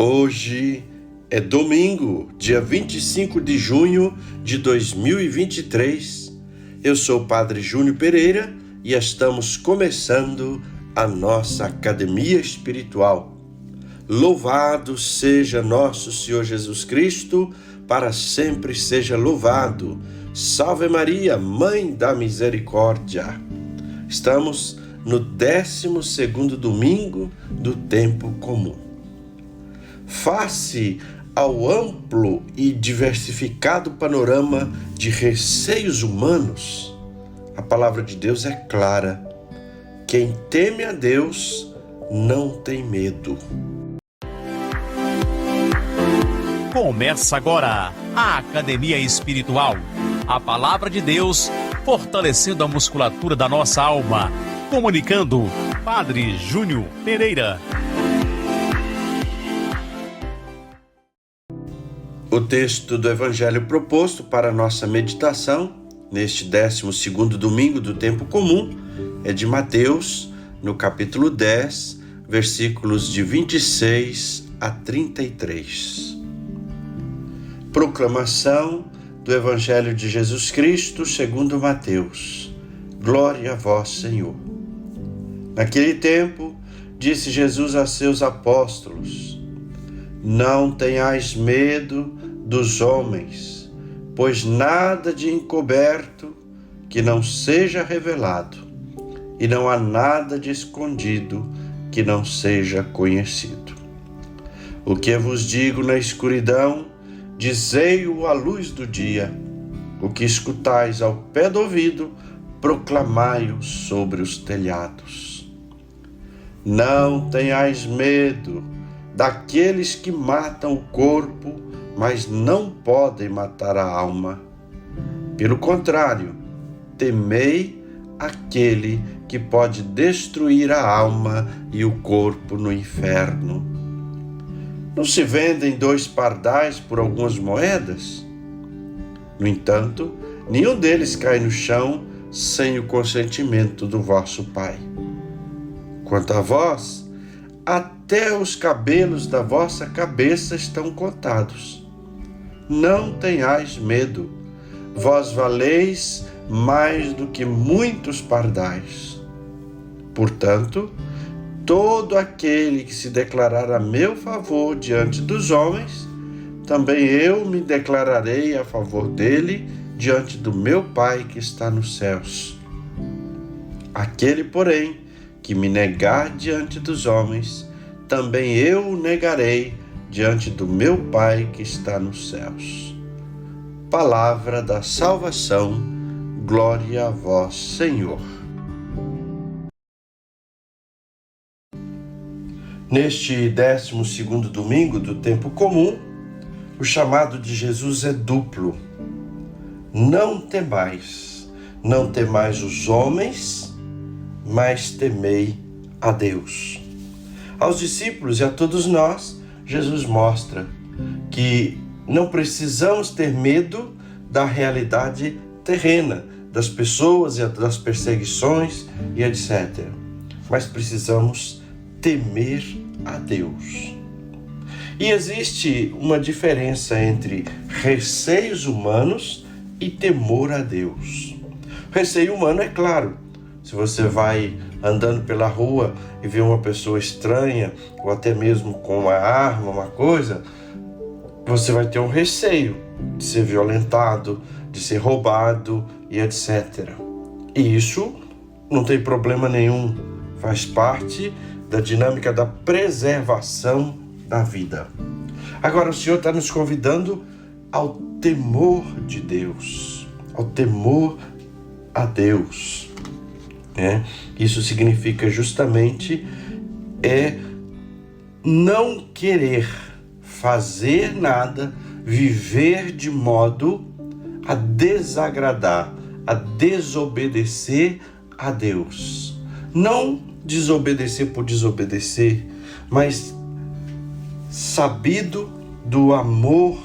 Hoje é domingo, dia 25 de junho de 2023. Eu sou o Padre Júnior Pereira e estamos começando a nossa Academia Espiritual. Louvado seja nosso Senhor Jesus Cristo, para sempre seja louvado. Salve Maria, Mãe da Misericórdia. Estamos no 12º domingo do tempo comum. Face ao amplo e diversificado panorama de receios humanos, a palavra de Deus é clara. Quem teme a Deus não tem medo. Começa agora a Academia Espiritual. A palavra de Deus fortalecendo a musculatura da nossa alma. Comunicando, Padre Júnior Pereira. O texto do Evangelho proposto para a nossa meditação, neste 12º domingo do tempo comum, é de Mateus, no capítulo 10, versículos de 26 a 33. Proclamação do Evangelho de Jesus Cristo segundo Mateus. Glória a vós, Senhor. Naquele tempo, disse Jesus a seus apóstolos: Não tenhais medo dos homens, pois nada de encoberto que não seja revelado, e não há nada de escondido que não seja conhecido. O que eu vos digo na escuridão, dizei-o à luz do dia. O que escutais ao pé do ouvido, proclamai-o sobre os telhados. Não tenhais medo daqueles que matam o corpo, mas não podem matar a alma. Pelo contrário, temei aquele que pode destruir a alma e o corpo no inferno. Não se vendem 2 pardais por algumas moedas? No entanto, nenhum deles cai no chão sem o consentimento do vosso Pai. Quanto a vós, até os cabelos da vossa cabeça estão contados. Não tenhais medo, vós valeis mais do que muitos pardais. Portanto, todo aquele que se declarar a meu favor diante dos homens, também eu me declararei a favor dele diante do meu Pai que está nos céus. Aquele, porém, que me negar diante dos homens, também eu o negarei diante do meu Pai que está nos céus. Palavra da salvação, glória a vós, Senhor. Neste 12º domingo do tempo comum, o chamado de Jesus é duplo. Não temais os homens, mas temei a Deus. Aos discípulos e a todos nós, Jesus mostra que não precisamos ter medo da realidade terrena, das pessoas e das perseguições e etc. Mas precisamos temer a Deus. E existe uma diferença entre receios humanos e temor a Deus. O receio humano é claro. Se você vai andando pela rua e vê uma pessoa estranha, ou até mesmo com uma arma, uma coisa, você vai ter um receio de ser violentado, de ser roubado e etc. E isso não tem problema nenhum, faz parte da dinâmica da preservação da vida. Agora o Senhor está nos convidando ao temor de Deus, ao temor a Deus. Isso significa justamente não querer fazer nada, viver de modo a desagradar, a desobedecer a Deus. Não desobedecer por desobedecer, mas sabido do amor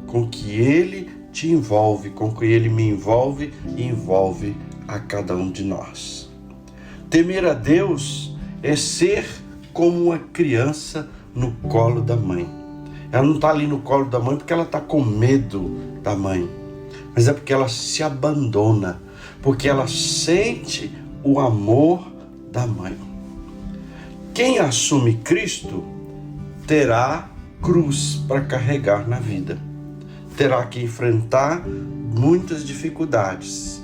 com que Ele te envolve, com que Ele me envolve e envolve a cada um de nós. Temer a Deus é ser como uma criança no colo da mãe. Ela não está ali no colo da mãe porque ela está com medo da mãe, mas é porque ela se abandona, porque ela sente o amor da mãe. Quem assume Cristo terá cruz para carregar na vida, terá que enfrentar muitas dificuldades.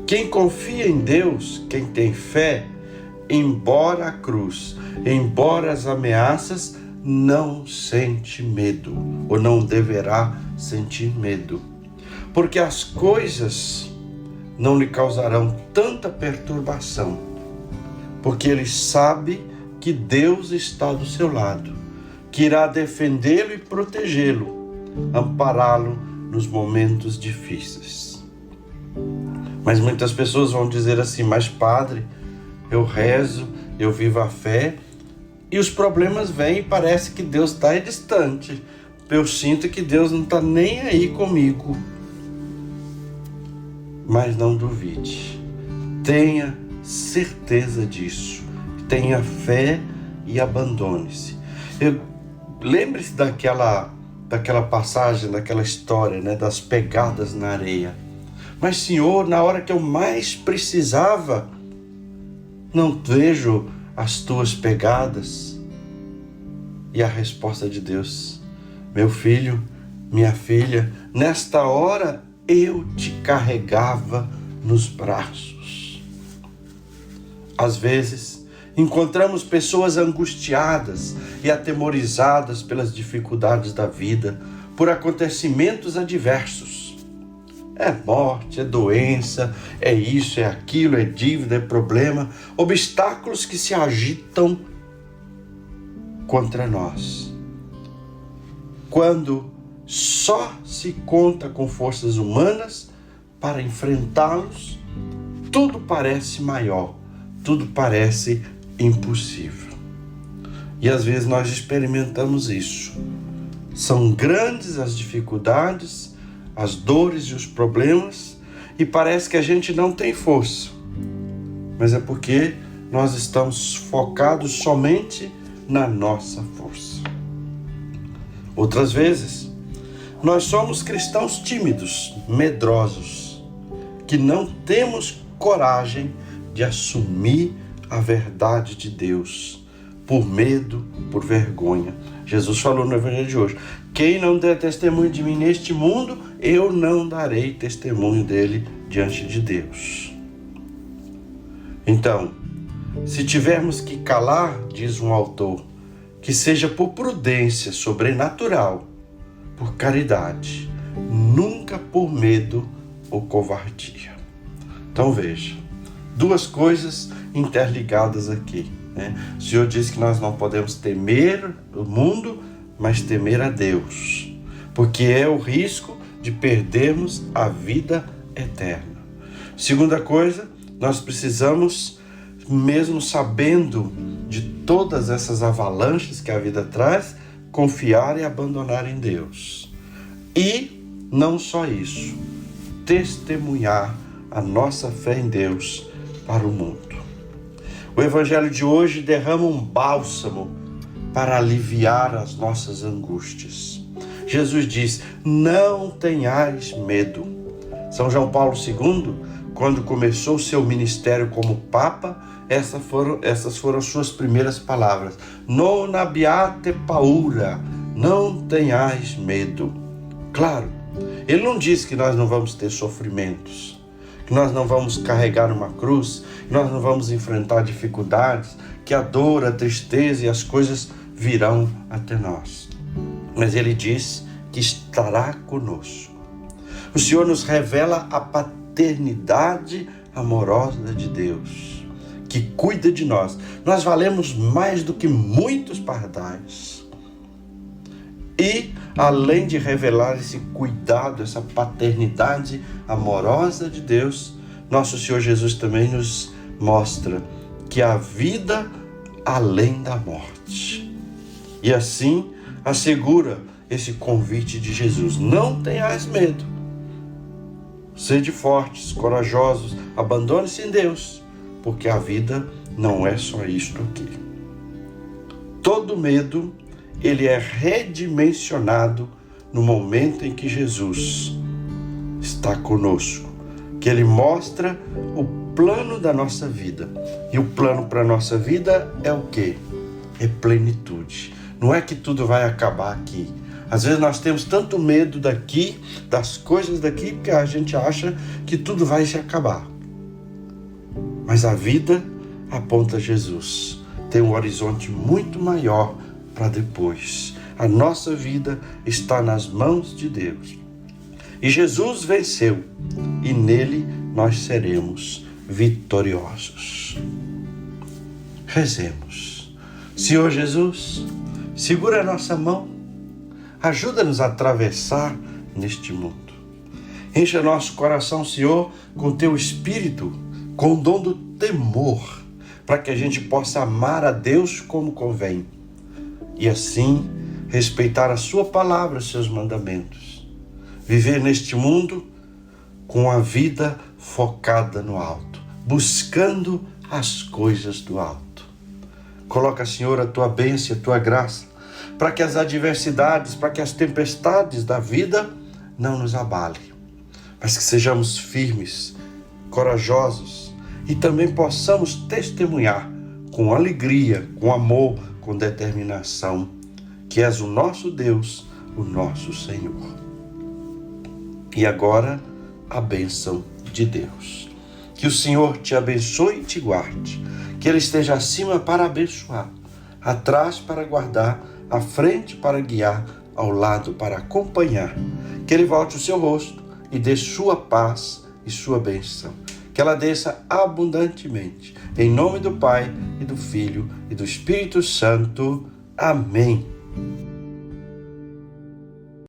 Quem confia em Deus, quem tem fé, embora a cruz, embora as ameaças, não sente medo, ou não deverá sentir medo, porque as coisas não lhe causarão tanta perturbação, porque ele sabe que Deus está do seu lado, que irá defendê-lo e protegê-lo, ampará-lo nos momentos difíceis. Mas muitas pessoas vão dizer assim: mas padre, eu rezo, eu vivo a fé, e os problemas vêm e parece que Deus está distante. Eu sinto que Deus não está nem aí comigo. Mas não duvide, tenha certeza disso, tenha fé e abandone-se. Lembre-se daquela passagem, daquela história, né, das pegadas na areia. Mas Senhor, na hora que eu mais precisava, não vejo as tuas pegadas. E a resposta de Deus: meu filho, minha filha, nesta hora eu te carregava nos braços. Às vezes, encontramos pessoas angustiadas e atemorizadas pelas dificuldades da vida, por acontecimentos adversos. É morte, é doença, é isso, é aquilo, é dívida, é problema, obstáculos que se agitam contra nós. Quando só se conta com forças humanas para enfrentá-los, tudo parece maior, tudo parece impossível. E às vezes nós experimentamos isso. São grandes as dificuldades, as dores e os problemas, e parece que a gente não tem força. Mas é porque nós estamos focados somente na nossa força. Outras vezes, nós somos cristãos tímidos, medrosos, que não temos coragem de assumir a verdade de Deus, por medo, por vergonha. Jesus falou no Evangelho de hoje: quem não der testemunho de mim neste mundo, eu não darei testemunho dele diante de Deus. Então, se tivermos que calar, diz um autor, que seja por prudência sobrenatural, por caridade, nunca por medo ou covardia. Então veja, duas coisas interligadas aqui, né? O Senhor diz que nós não podemos temer o mundo, mas temer a Deus, porque é o risco de perdermos a vida eterna. Segunda coisa, nós precisamos, mesmo sabendo de todas essas avalanches que a vida traz, confiar e abandonar em Deus. E não só isso, testemunhar a nossa fé em Deus para o mundo. O Evangelho de hoje derrama um bálsamo para aliviar as nossas angústias. Jesus diz: não tenhais medo. São João Paulo II, quando começou seu ministério como Papa, essas foram suas primeiras palavras: non abbiate paura, não tenhais medo. Claro, ele não disse que nós não vamos ter sofrimentos, que nós não vamos carregar uma cruz, que nós não vamos enfrentar dificuldades, que a dor, a tristeza e as coisas virão até nós. Mas ele diz que estará conosco. O Senhor nos revela a paternidade amorosa de Deus, que cuida de nós. Nós valemos mais do que muitos pardais. E, além de revelar esse cuidado, essa paternidade amorosa de Deus, nosso Senhor Jesus também nos mostra que há vida além da morte. E assim assegura esse convite de Jesus: não tenhais medo. Sede fortes, corajosos, abandone-se em Deus, porque a vida não é só isto aqui. Todo medo ele é redimensionado no momento em que Jesus está conosco, que ele mostra o plano da nossa vida. E o plano para a nossa vida é o quê? É plenitude. Não é que tudo vai acabar aqui. Às vezes nós temos tanto medo daqui, das coisas daqui, porque a gente acha que tudo vai se acabar. Mas a vida aponta a Jesus. Tem um horizonte muito maior para depois. A nossa vida está nas mãos de Deus. E Jesus venceu, e nele nós seremos vitoriosos. Rezemos. Senhor Jesus, segura a nossa mão, ajuda-nos a atravessar neste mundo. Encha nosso coração, Senhor, com teu Espírito, com o dom do temor, para que a gente possa amar a Deus como convém e assim respeitar a sua palavra, os seus mandamentos. Viver neste mundo com a vida focada no alto, buscando as coisas do alto. Coloca, Senhor, a tua bênção, a tua graça, para que as adversidades, para que as tempestades da vida não nos abalem, mas que sejamos firmes, corajosos e também possamos testemunhar com alegria, com amor, com determinação, que és o nosso Deus, o nosso Senhor. E agora, a bênção de Deus. Que o Senhor te abençoe e te guarde. Que Ele esteja acima para abençoar, atrás para guardar, à frente para guiar, ao lado para acompanhar. Que Ele volte o seu rosto e dê sua paz e sua bênção. Que ela desça abundantemente. Em nome do Pai, e do Filho, e do Espírito Santo. Amém.